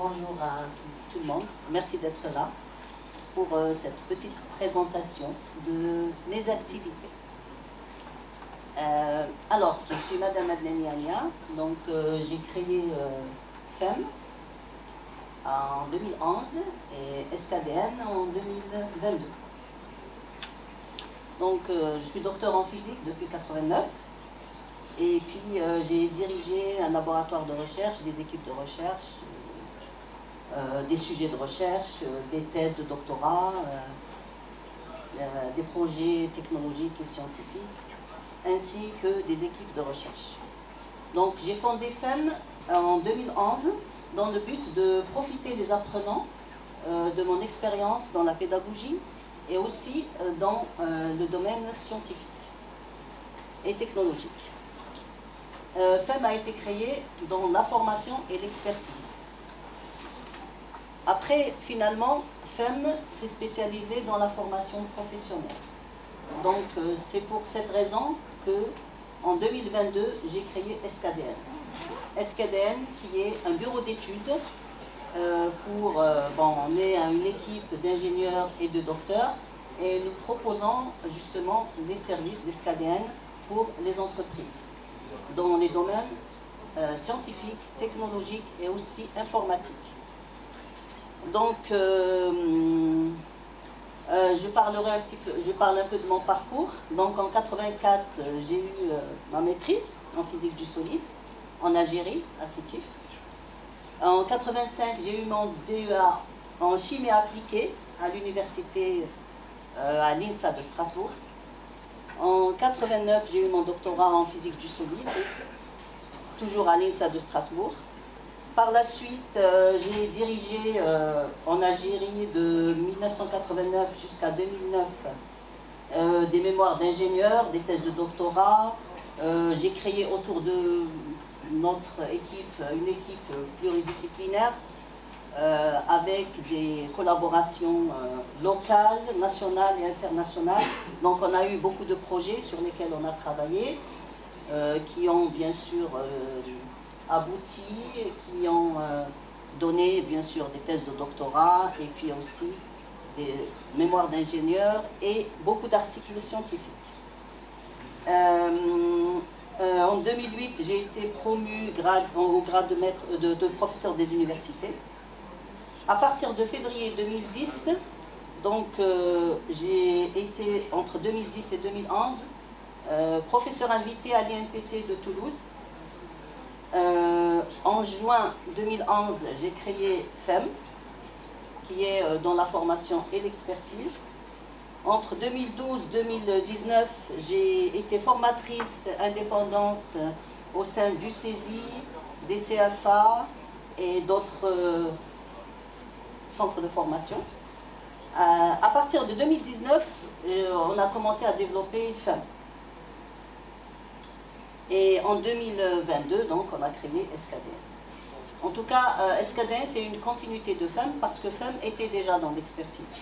bonjour à tout le monde. Merci d'être là pour cette petite présentation de mes activités. Alors, je suis Madame Adnani Ania, donc j'ai créé FEM en 2011 et SKDN en 2022. Donc, je suis docteur en physique depuis 1989 et puis j'ai dirigé un laboratoire de recherche, des équipes de recherche, des sujets de recherche, des thèses de doctorat, des projets technologiques et scientifiques, ainsi que des équipes de recherche. Donc j'ai fondé FEM en 2011 dans le but de profiter des apprenants de mon expérience dans la pédagogie et aussi dans le domaine scientifique et technologique. FEM a été créé dans la formation et l'expertise. Après, finalement, FEM s'est spécialisé dans la formation professionnelle. Donc, c'est pour cette raison que, en 2022, j'ai créé SKDN. SKDN, qui est un bureau d'études on est une équipe d'ingénieurs et de docteurs, et nous proposons justement des services d'SKDN pour les entreprises, dans les domaines scientifiques, technologiques et aussi informatiques. Donc, je parle un peu de mon parcours. Donc, en 84, j'ai eu ma maîtrise en physique du solide en Algérie, à Sétif. En 85, j'ai eu mon DEA en chimie appliquée à l'université à l'INSA de Strasbourg. En 89, j'ai eu mon doctorat en physique du solide, toujours à l'INSA de Strasbourg. Par la suite, j'ai dirigé en Algérie de 1989 jusqu'à 2009 des mémoires d'ingénieurs, des thèses de doctorat. J'ai créé autour de notre équipe une équipe pluridisciplinaire avec des collaborations locales, nationales et internationales. Donc on a eu beaucoup de projets sur lesquels on a travaillé, qui ont bien sûr abouti, qui ont donné bien sûr des thèses de doctorat et puis aussi des mémoires d'ingénieurs et beaucoup d'articles scientifiques. En 2008, j'ai été promue au grade de professeur des universités. À partir de février 2010, donc j'ai été entre 2010 et 2011 professeur invité à l'INPT de Toulouse. En juin 2011, j'ai créé FEM, qui est dans la formation et l'expertise. Entre 2012 et 2019, j'ai été formatrice indépendante au sein du CESI, des CFA et d'autres centres de formation. À partir de 2019, on a commencé à développer FEM. Et en 2022, donc, on a créé SKDN. En tout cas, SKDN, c'est une continuité de FEM parce que FEM était déjà dans l'expertise.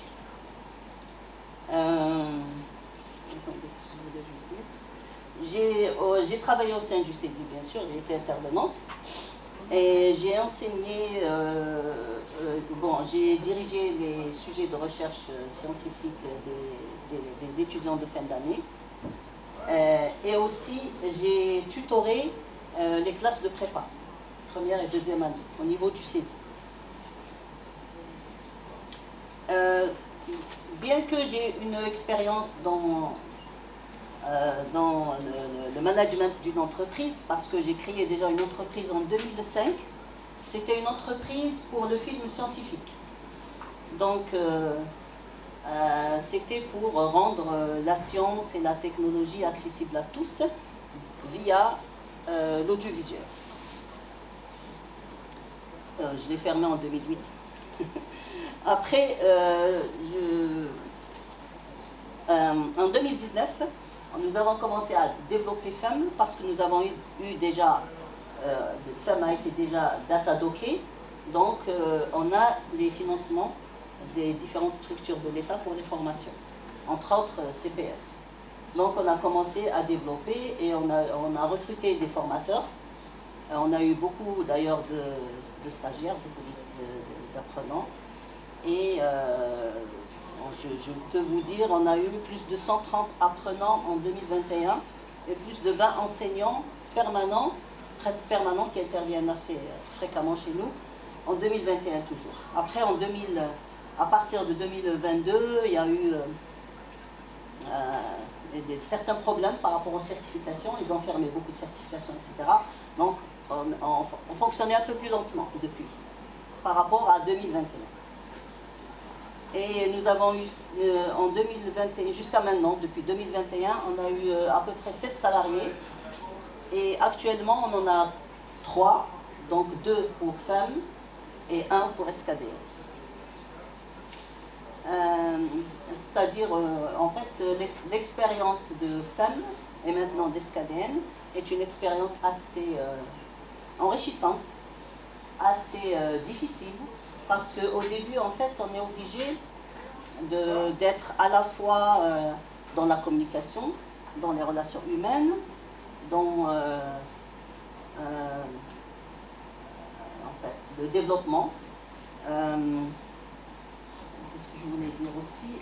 J'ai travaillé au sein du CESI, bien sûr, j'ai été intervenante. Et j'ai enseigné, j'ai dirigé les sujets de recherche scientifique des étudiants de fin d'année. Et aussi, j'ai tutoré les classes de prépa, première et deuxième année, au niveau du CESI. Bien que j'ai une expérience dans le management d'une entreprise, parce que j'ai créé déjà une entreprise en 2005, c'était une entreprise pour le film scientifique. Donc, c'était pour rendre la science et la technologie accessibles à tous via l'audiovisuel. Je l'ai fermé en 2008. Après, en 2019, nous avons commencé à développer FEM parce que nous avons eu déjà, FEM a été déjà data-docké, donc on a les financements des différentes structures de l'État pour les formations, entre autres CPF. Donc on a commencé à développer et on a recruté des formateurs On a eu beaucoup d'ailleurs de stagiaires, beaucoup d'apprenants. Et je peux vous dire, on a eu plus de 130 apprenants en 2021 et plus de 20 enseignants permanents, presque permanents, qui interviennent assez fréquemment chez nous, en 2021 toujours. Après, à partir de 2022, il y a eu certains problèmes par rapport aux certifications. Ils ont fermé beaucoup de certifications, etc. Donc, on fonctionnait un peu plus lentement depuis, par rapport à 2021. Et nous avons eu, en 2021, jusqu'à maintenant, depuis 2021, on a eu à peu près 7 salariés. Et actuellement, on en a 3, donc 2 pour femmes et 1 pour SKDN. C'est-à-dire, en fait, l'expérience de femmes et maintenant d'SKDN est une expérience assez enrichissante, assez difficile, parce qu'au début, en fait, on est obligé d'être à la fois dans la communication, dans les relations humaines, dans en fait, le développement. Qu'est-ce que je voulais dire aussi,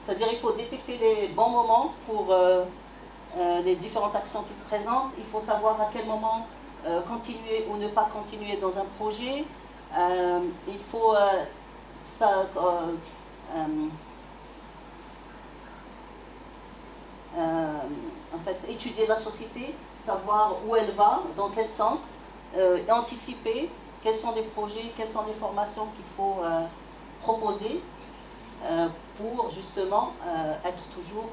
c'est-à-dire il faut détecter les bons moments pour les différentes actions qui se présentent. Il faut savoir à quel moment continuer ou ne pas continuer dans un projet. Il faut en fait, étudier la société, savoir où elle va, dans quel sens, anticiper quels sont les projets, quelles sont les formations qu'il faut proposer pour justement être toujours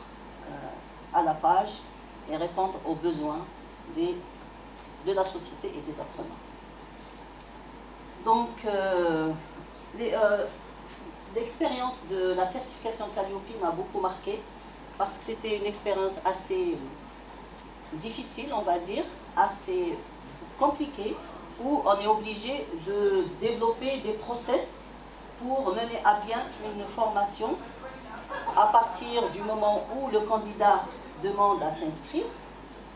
à la page et répondre aux besoins de la société et des apprenants. Donc, l'expérience de la certification Calliope m'a beaucoup marqué parce que c'était une expérience assez difficile, on va dire, assez compliquée, où on est obligé de développer des process pour mener à bien une formation à partir du moment où le candidat demande à s'inscrire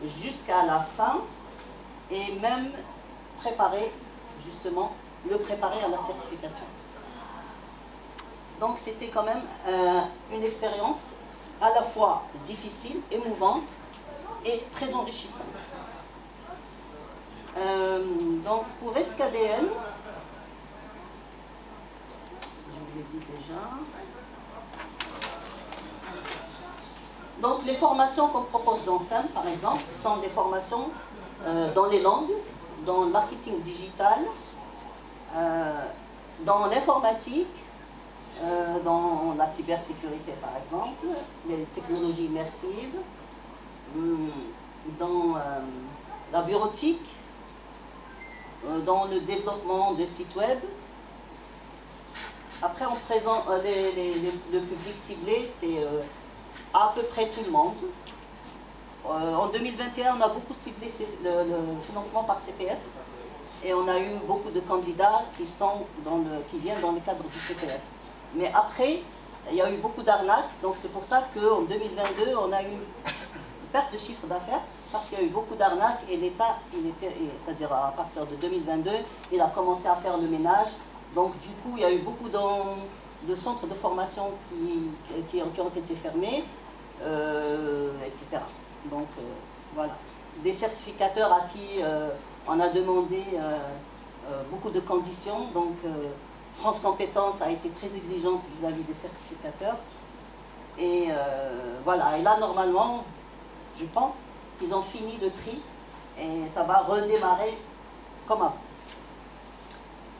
jusqu'à la fin et même préparer, justement, le préparer à la certification. Donc c'était quand même une expérience à la fois difficile, émouvante et très enrichissante. Donc pour SKDN, je vous l'ai dit déjà. Donc les formations qu'on propose dans FEM, par exemple, sont des formations dans les langues, dans le marketing digital, dans l'informatique, dans la cybersécurité par exemple, les technologies immersives, dans la bureautique, dans le développement de sites web. Après, on présente le public ciblé, c'est à peu près tout le monde. En 2021, on a beaucoup ciblé le financement par CPF et on a eu beaucoup de candidats qui viennent dans le cadre du CPF. Mais après, il y a eu beaucoup d'arnaques, donc c'est pour ça qu'en 2022, on a eu une perte de chiffre d'affaires parce qu'il y a eu beaucoup d'arnaques et l'État, c'est-à-dire à partir de 2022, il a commencé à faire le ménage. Donc du coup, il y a eu beaucoup de centres de formation qui ont été fermés, etc. Donc voilà. Des certificateurs à qui on a demandé beaucoup de conditions. Donc France Compétences a été très exigeante vis-à-vis des certificateurs. Et voilà. Et là, normalement, je pense qu'ils ont fini le tri et ça va redémarrer comme avant.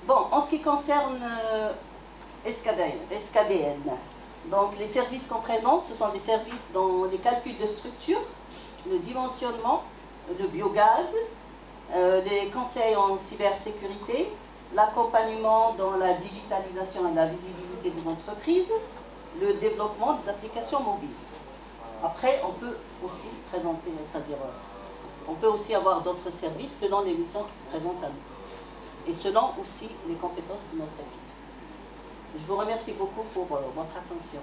Bon, en ce qui concerne SKDN, donc les services qu'on présente, ce sont des services dans les calculs de structure, le dimensionnement, le biogaz, les conseils en cybersécurité, l'accompagnement dans la digitalisation et la visibilité des entreprises, le développement des applications mobiles. Après, on peut aussi présenter, c'est-à-dire, on peut aussi avoir d'autres services selon les missions qui se présentent à nous et selon aussi les compétences de notre équipe. Je vous remercie beaucoup pour votre attention.